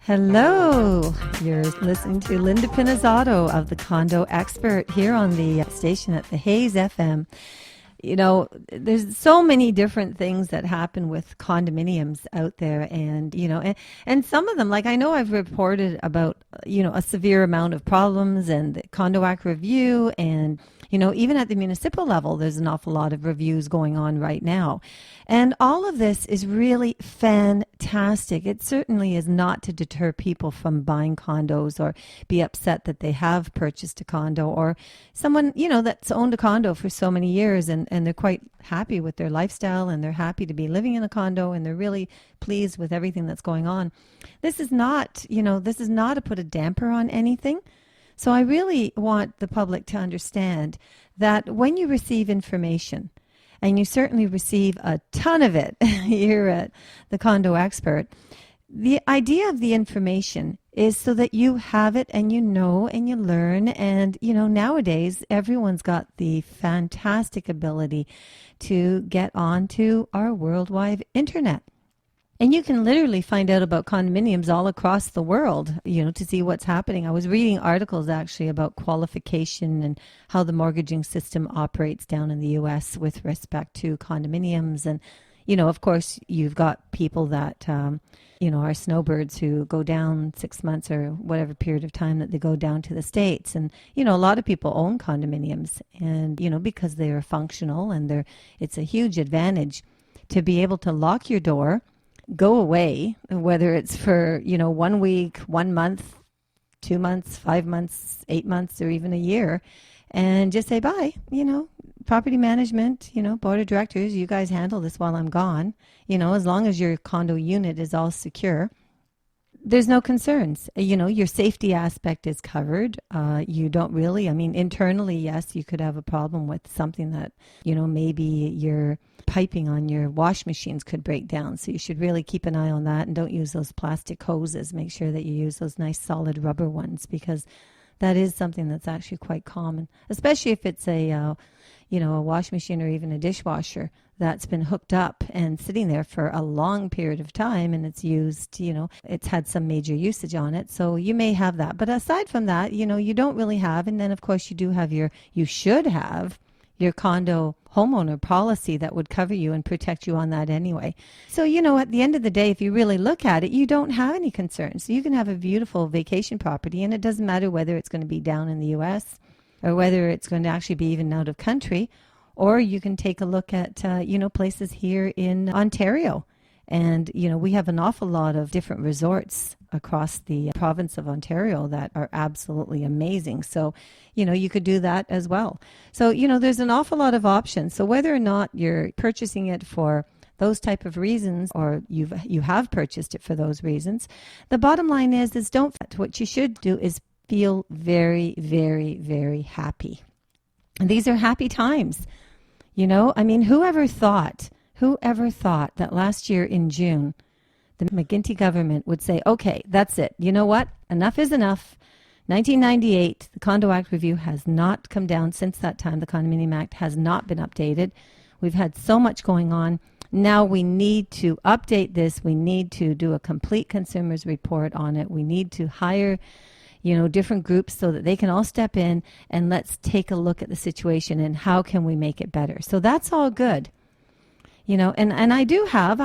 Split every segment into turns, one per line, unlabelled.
Hello, you're listening to Linda Pinizzato of the Condo Expert here on the station at the Hayes FM. You know, there's so many different things that happen with condominiums out there, and some of them, like I know I've reported about, a severe amount of problems and the Condo Act review, and even at the municipal level, there's an awful lot of reviews going on right now. And all of this is really fantastic. It certainly is not to deter people from buying condos or be upset that they have purchased a condo, or someone, that's owned a condo for so many years and they're quite happy with their lifestyle and they're happy to be living in a condo and they're really pleased with everything that's going on. This is not to put a damper on anything. So I really want the public to understand that when you receive information, and you certainly receive a ton of it here at the Condo Expert, the idea of the information is so that you have it and you know and you learn. And, nowadays everyone's got the fantastic ability to get onto our worldwide internet. And you can literally find out about condominiums all across the world, to see what's happening. I was reading articles actually about qualification and how the mortgaging system operates down in the U.S. with respect to condominiums. And, of course, you've got people that, are snowbirds who go down 6 months or whatever period of time that they go down to the States. And, a lot of people own condominiums and, because they are functional and it's a huge advantage to be able to lock your door, go away, whether it's for, 1 week, 1 month, 2 months, 5 months, 8 months, or even a year, and just say bye, property management, board of directors, you guys handle this while I'm gone, as long as your condo unit is all secure. There's no concerns. Your safety aspect is covered. You don't really, internally, yes, you could have a problem with something that, maybe your piping on your wash machines could break down. So you should really keep an eye on that and don't use those plastic hoses. Make sure that you use those nice solid rubber ones, because that is something that's actually quite common, especially if it's a wash machine or even a dishwasher that's been hooked up and sitting there for a long period of time and it's used, it's had some major usage on it. So you may have that. But aside from that, you don't really have. And then, of course, you should have your condo homeowner policy that would cover you and protect you on that anyway. So, at the end of the day, if you really look at it, you don't have any concerns. You can have a beautiful vacation property, and it doesn't matter whether it's going to be down in the U.S. or whether it's going to actually be even out of country, or you can take a look at, places here in Ontario. And, we have an awful lot of different resorts across the province of Ontario that are absolutely amazing. So, you could do that as well. So, there's an awful lot of options. So whether or not you're purchasing it for those type of reasons, or you have purchased it for those reasons, the bottom line is don't. What you should do is feel very, very, very happy. And these are happy times. Whoever thought that last year in June, the McGuinty government would say, okay, that's it. You know what? Enough is enough. 1998, the Condo Act review has not come down since that time. The Condominium Act has not been updated. We've had so much going on. Now we need to update this. We need to do a complete consumers report on it. We need to hire different groups so that they can all step in and let's take a look at the situation and how can we make it better. So that's all good. And I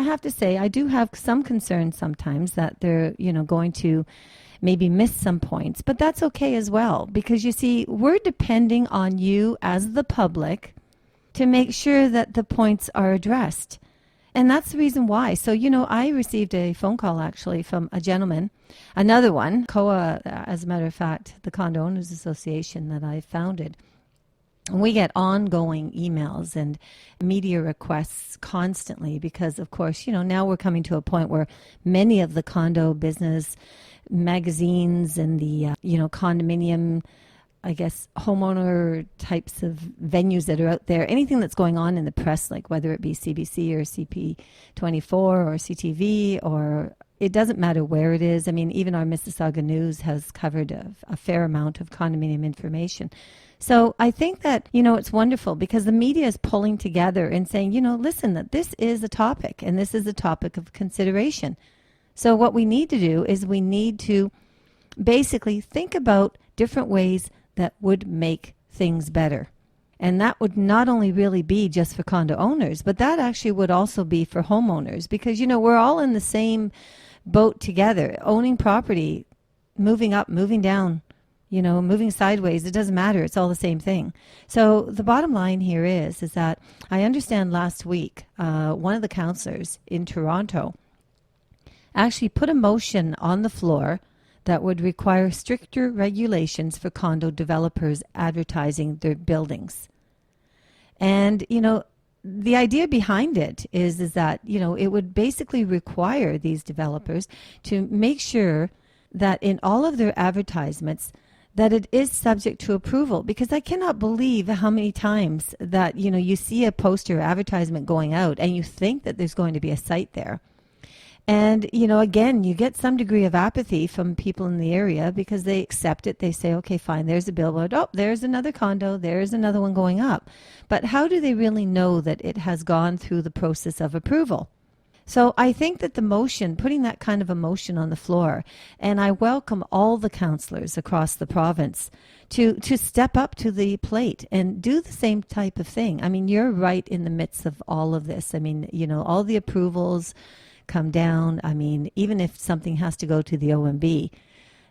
have to say, I do have some concerns sometimes that they're, going to maybe miss some points, but that's okay as well, because you see, we're depending on you as the public to make sure that the points are addressed. And that's the reason why. So, I received a phone call actually from a gentleman, another one, COA, as a matter of fact, the Condo Owners Association that I founded. And we get ongoing emails and media requests constantly because, of course, now we're coming to a point where many of the condo business magazines and the, condominium, I guess, homeowner types of venues that are out there, anything that's going on in the press, like whether it be CBC or CP24 or CTV, or it doesn't matter where it is. Even our Mississauga News has covered a fair amount of condominium information. So I think that, it's wonderful because the media is pulling together and saying, listen, that this is a topic and this is a topic of consideration. So what we need to do is we need to basically think about different ways that would make things better. And that would not only really be just for condo owners, but that actually would also be for homeowners, because, we're all in the same boat together, owning property, moving up, moving down, moving sideways. It doesn't matter. It's all the same thing. So the bottom line here is that I understand last week, one of the councillors in Toronto actually put a motion on the floor that would require stricter regulations for condo developers advertising their buildings. And, the idea behind it is that, it would basically require these developers to make sure that in all of their advertisements that it is subject to approval. Because I cannot believe how many times that, you see a poster advertisement going out and you think that there's going to be a site there. And, again, you get some degree of apathy from people in the area because they accept it. They say, okay, fine, there's a billboard. Oh, there's another condo. There's another one going up. But how do they really know that it has gone through the process of approval? So I think that the motion, putting that kind of a motion on the floor, and I welcome all the councillors across the province to step up to the plate and do the same type of thing. I mean, you're right in the midst of all of this. I mean, all the approvals come down. I mean, even if something has to go to the OMB,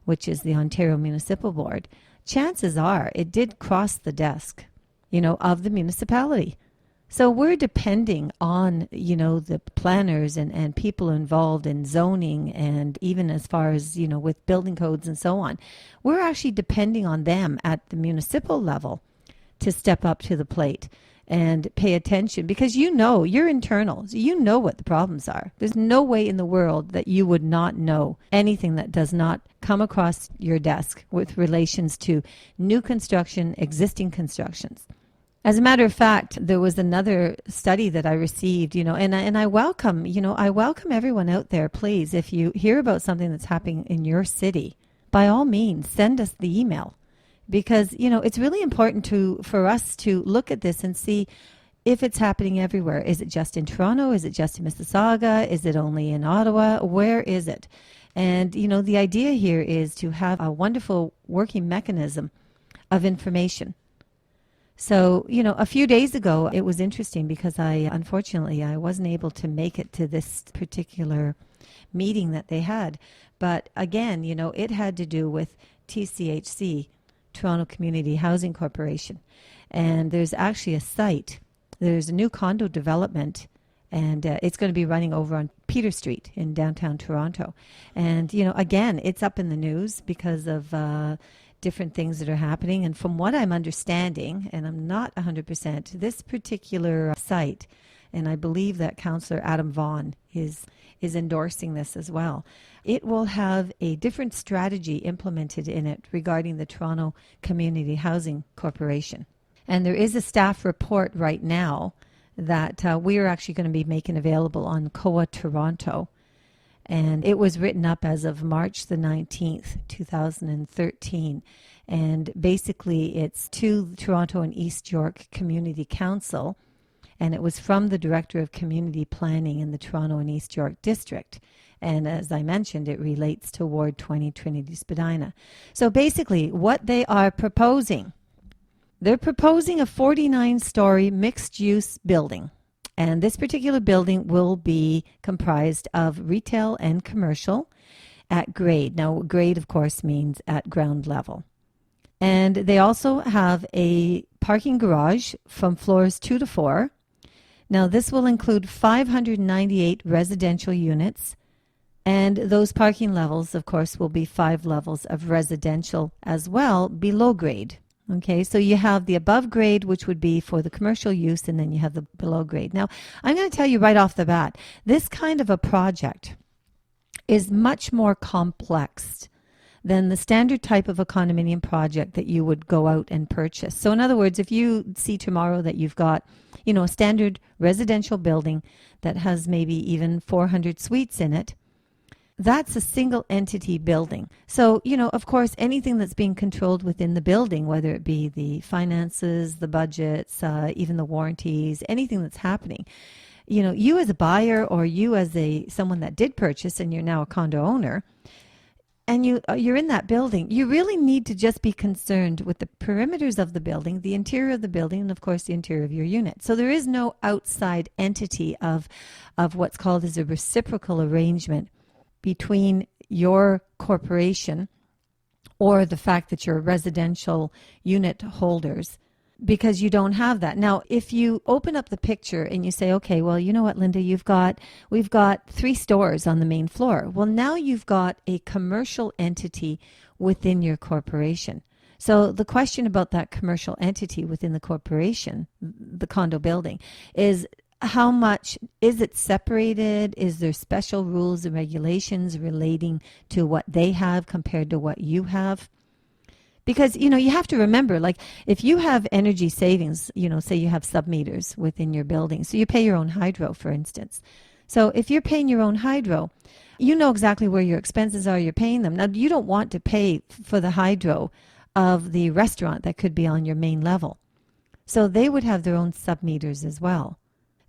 which is the Ontario Municipal Board, chances are it did cross the desk, of the municipality. So we're depending on, the planners and people involved in zoning, and even as far as, with building codes and so on. We're actually depending on them at the municipal level to step up to the plate and pay attention, because you're internal. So you know what the problems are. There's no way in the world that you would not know anything that does not come across your desk with relations to new construction, existing constructions. As a matter of fact, there was another study that I received, and I welcome, I welcome everyone out there, please, if you hear about something that's happening in your city, by all means, send us the email. Because, it's really important for us to look at this and see if it's happening everywhere. Is it just in Toronto? Is it just in Mississauga? Is it only in Ottawa? Where is it? And, the idea here is to have a wonderful working mechanism of information. So, a few days ago, it was interesting because unfortunately, I wasn't able to make it to this particular meeting that they had. But again, it had to do with TCHC, Toronto Community Housing Corporation. And there's actually a site. There's a new condo development, and it's going to be running over on Peter Street in downtown Toronto. And, again, it's up in the news because of different things that are happening. And from what I'm understanding, and I'm not 100%, this particular site, and I believe that Councillor Adam Vaughan is endorsing this as well. It will have a different strategy implemented in it regarding the Toronto Community Housing Corporation. And there is a staff report right now that we are actually going to be making available on COA Toronto. And it was written up as of March the 19th, 2013. And basically it's to Toronto and East York Community Council. And it was from the Director of Community Planning in the Toronto and East York District. And as I mentioned, it relates to Ward 20, Trinity Spadina. So basically, what they are proposing, they're proposing a 49-story mixed-use building. And this particular building will be comprised of retail and commercial at grade. Now, grade, of course, means at ground level. And they also have a parking garage from floors 2 to 4. Now, this will include 598 residential units, and those parking levels, of course, will be 5 levels of residential as well below grade. Okay, so you have the above grade, which would be for the commercial use, and then you have the below grade. Now, I'm going to tell you right off the bat, this kind of a project is much more complex than the standard type of a condominium project that you would go out and purchase. So in other words, if you see tomorrow that you've got, a standard residential building that has maybe even 400 suites in it, that's a single entity building. So, of course, anything that's being controlled within the building, whether it be the finances, the budgets, even the warranties, anything that's happening, you as a buyer, or you as someone that did purchase and you're now a condo owner, and you're in that building, you really need to just be concerned with the perimeters of the building, the interior of the building, and of course the interior of your unit. So there is no outside entity of what's called as a reciprocal arrangement between your corporation or the fact that you're residential unit holders, because you don't have that. Now, if you open up the picture and you say, okay, well, you know what, Linda, we've got 3 stores on the main floor. Well, now you've got a commercial entity within your corporation. So the question about that commercial entity within the corporation, the condo building, is how much is it separated? Is there special rules and regulations relating to what they have compared to what you have? Because, you have to remember, like, if you have energy savings, say you have sub-meters within your building, so you pay your own hydro, for instance. So if you're paying your own hydro, you know exactly where your expenses are, you're paying them. Now, you don't want to pay for the hydro of the restaurant that could be on your main level. So they would have their own sub-meters as well.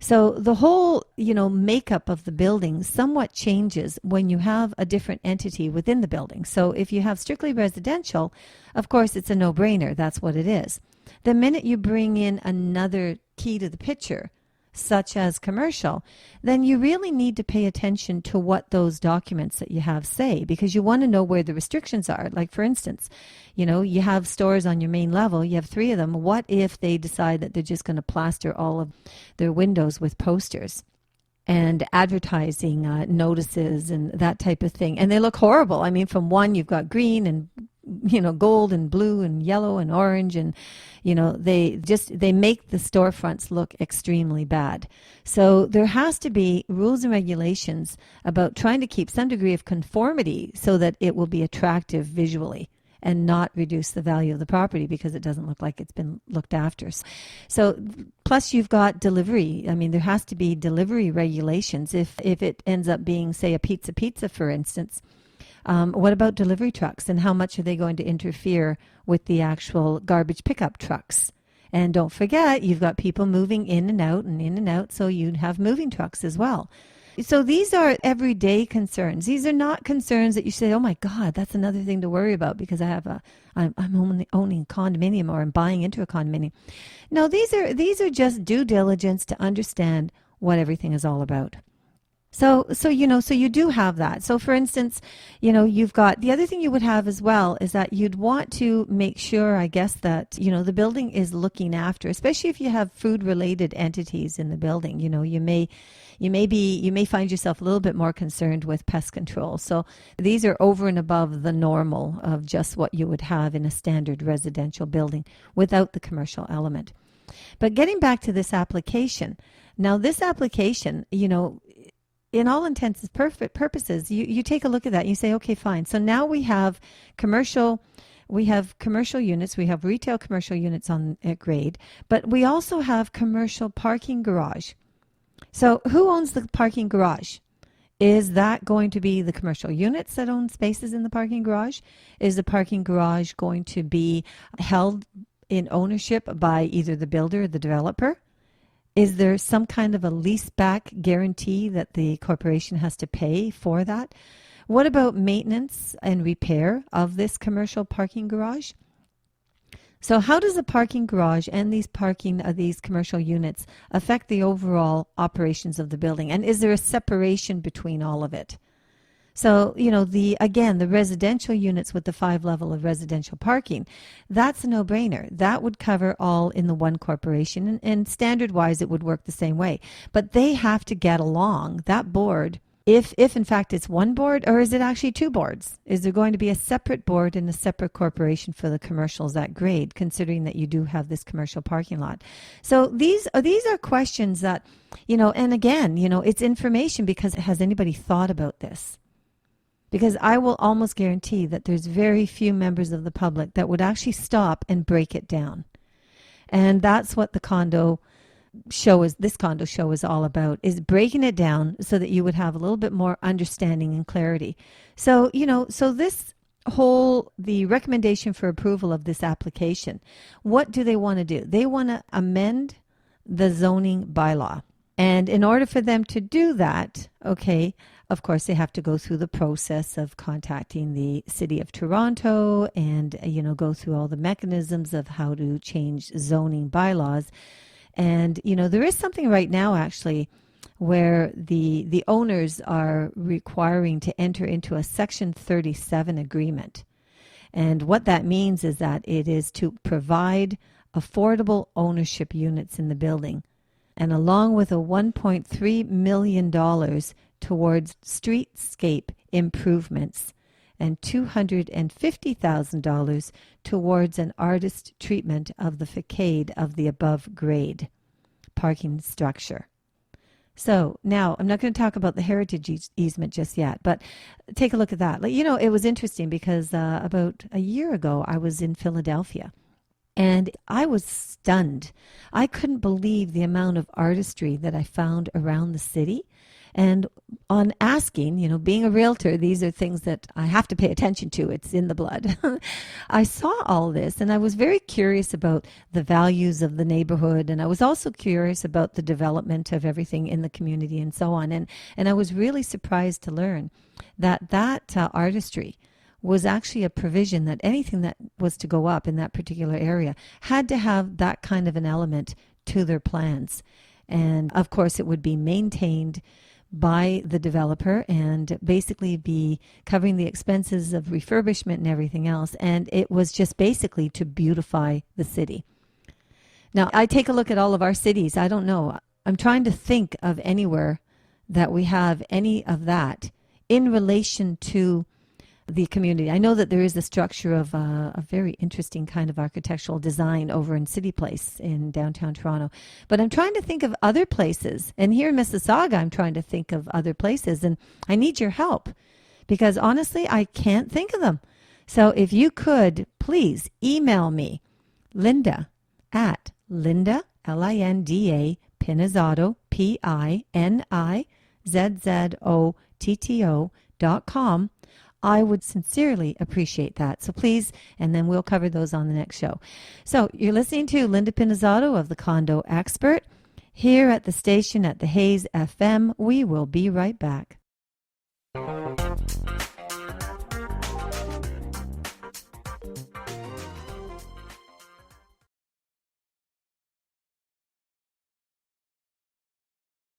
So the whole, makeup of the building somewhat changes when you have a different entity within the building. So if you have strictly residential, of course, it's a no-brainer. That's what it is. The minute you bring in another key to the picture, such as commercial, then you really need to pay attention to what those documents that you have say, because you want to know where the restrictions are. Like, for instance, you have stores on your main level, you have 3 of them. What if they decide that they're just going to plaster all of their windows with posters and advertising notices and that type of thing? And they look horrible. I mean, from one, you've got green and gold and blue and yellow and orange, and they make the storefronts look extremely bad. So there has to be rules and regulations about trying to keep some degree of conformity so that it will be attractive visually and not reduce the value of the property because it doesn't look like it's been looked after. So plus you've got delivery. I mean, there has to be delivery regulations. If it ends up being, say, a pizza, for instance, what about delivery trucks, and how much are they going to interfere with the actual garbage pickup trucks? And don't forget, you've got people moving in and out, so you'd have moving trucks as well. So these are everyday concerns. These are not concerns that you say, oh my God, that's another thing to worry about because I'm only owning a condominium, or I'm buying into a condominium. No, these are just due diligence to understand what everything is all about. So you do have that. So for instance, you've got, the other thing you would have as well is that you'd want to make sure, I guess, that, the building is looking after, especially if you have food related entities in the building. You may find yourself a little bit more concerned with pest control. So these are over and above the normal of just what you would have in a standard residential building without the commercial element. But getting back to this application, now this application, in all intents and purposes, you take a look at that and you say, okay, fine. So now we have commercial units, we have retail commercial units at grade, but we also have commercial parking garage. So who owns the parking garage? Is that going to be the commercial units that own spaces in the parking garage? Is the parking garage going to be held in ownership by either the builder or the developer? Is there some kind of a lease back guarantee that the corporation has to pay for that? What about maintenance and repair of this commercial parking garage? So how does a parking garage and these commercial units affect the overall operations of the building? And is there a separation between all of it? So, the residential units with the 5 level of residential parking, that's a no-brainer. That would cover all in the one corporation, and standard-wise it would work the same way. But they have to get along, that board, if in fact it's one board, or is it actually 2 boards? Is there going to be a separate board and a separate corporation for the commercials at grade, considering that you do have this commercial parking lot? So these are questions that, and again, it's information, because has anybody thought about this? Because I will almost guarantee that there's very few members of the public that would actually stop and break it down. And that's what this condo show is all about, is breaking it down so that you would have a little bit more understanding and clarity. So, the recommendation for approval of this application, what do they want to do? They want to amend the zoning bylaw. And in order for them to do that, okay, of course, they have to go through the process of contacting the City of Toronto and, go through all the mechanisms of how to change zoning bylaws. And, there is something right now, actually, where the owners are requiring to enter into a Section 37 agreement. And what that means is that it is to provide affordable ownership units in the building, and along with a $1.3 million towards streetscape improvements and $250,000 towards an artist treatment of the facade of the above grade parking structure. So now I'm not going to talk about the heritage easement just yet, but take a look at that. It was interesting because about a year ago I was in Philadelphia. And I was stunned. I couldn't believe the amount of artistry that I found around the city. And on asking, being a realtor, these are things that I have to pay attention to. It's in the blood. I saw all this and I was very curious about the values of the neighborhood. And I was also curious about the development of everything in the community and so on. And I was really surprised to learn that artistry was actually a provision that anything that was to go up in that particular area had to have that kind of an element to their plans. And of course, it would be maintained by the developer and basically be covering the expenses of refurbishment and everything else. And it was just basically to beautify the city. Now, I take a look at all of our cities. I don't know. I'm trying to think of anywhere that we have any of that in relation to the community. I know that there is a structure of a very interesting kind of architectural design over in City Place in downtown Toronto. But I'm trying to think of other places. And here in Mississauga, I'm trying to think of other places. And I need your help because honestly, I can't think of them. So if you could, please email me, Linda at Linda, Linda, Pinizzato, PINIZZOTTO.com. I would sincerely appreciate that. So please, and then we'll cover those on the next show. So you're listening to Linda Pinizzato of the Condo Expert here at the station at the Hayes FM. We will be right back.